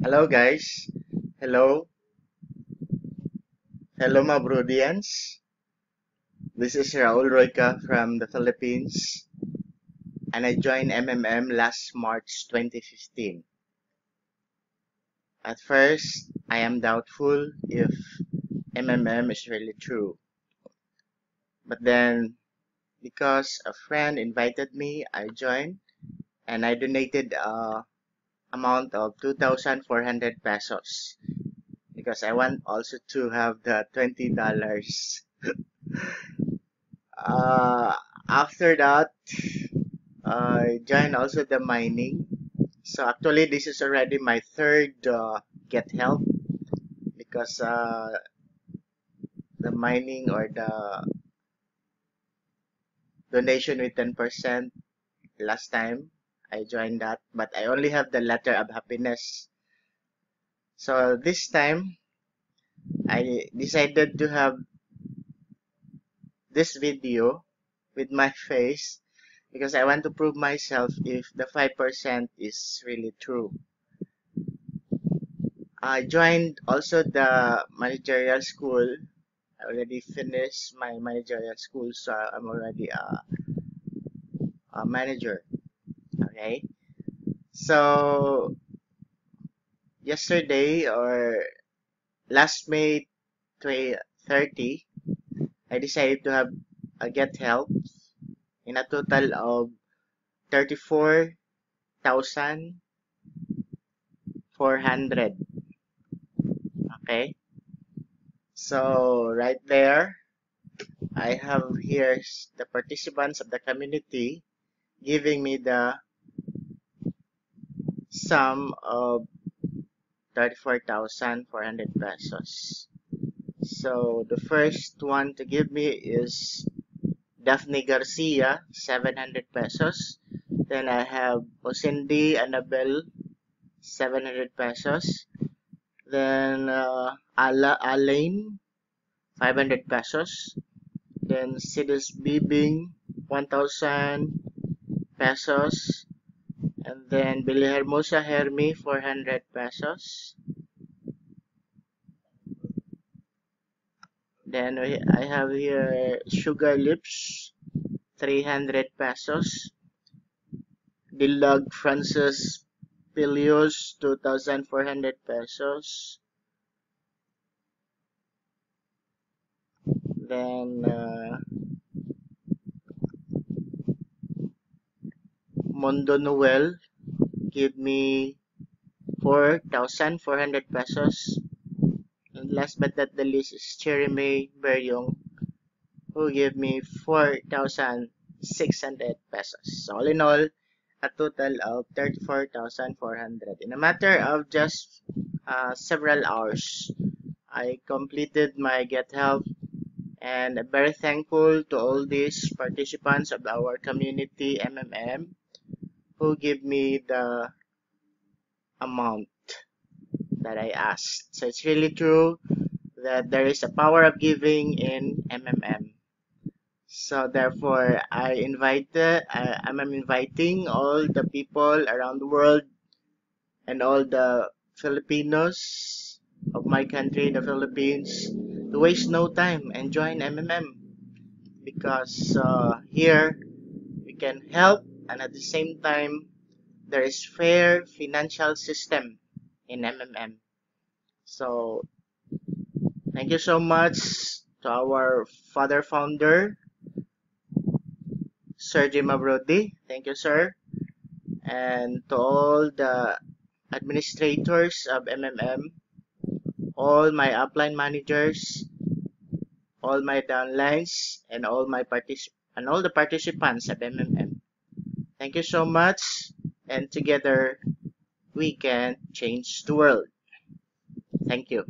Hello guys. Hello. Hello mga Brodians. This is Raul Royca from the Philippines and I joined MMM last March 2015. At first, I am doubtful if MMM is really true. But then, because a friend invited me, I joined and I donated a amount of 2,400 pesos because I want also to have the $20. Uh, After that, I joined also the mining. So actually, this is already my third get help because the mining or the donation with 10% last time I joined that, but I only have the letter of happiness. So this time I decided to have this video with my face because I want to prove myself if the 5% is really true. I joined also the managerial school. I already finished my managerial school, so I'm already a manager. Okay. So yesterday or last May 30, I decided to have a get help in a total of 34,400. Okay. So right there, I have here the participants of the community giving me the sum of 34,400 pesos. So the first one to give me is Daphne Garcia, 700 pesos. Then I have Osindi Annabel, 700 pesos. Then Alain, 500 pesos. Then Sidus Bibing, 1,000 pesos. And then Billy Hermosa Hermi, 400 pesos. Then I have here Sugar Lips, 300 pesos. Dilag Francis Pilios, 2,400 pesos. Then Mondo Noel give me 4,400 pesos. And last but not the least is Jeremy Beryong, who gave me 4,600 pesos. So all in all, a total of 34,400. In a matter of just several hours, I completed my Get Help, and I'm very thankful to all these participants of our community MMM who give me the amount that I asked. So it's really true that there is a power of giving in MMM. So therefore, I'm inviting all the people around the world and all the Filipinos of my country, the Philippines, to waste no time and join MMM because here we can help and at the same time there is fair financial system in MMM. So thank you so much to our father founder, Sir Jim Abrodi. Thank you, sir. And to all the administrators of MMM, all my upline managers, all my downlines, and all the participants of MMM. Thank you so much, and together we can change the world. Thank you.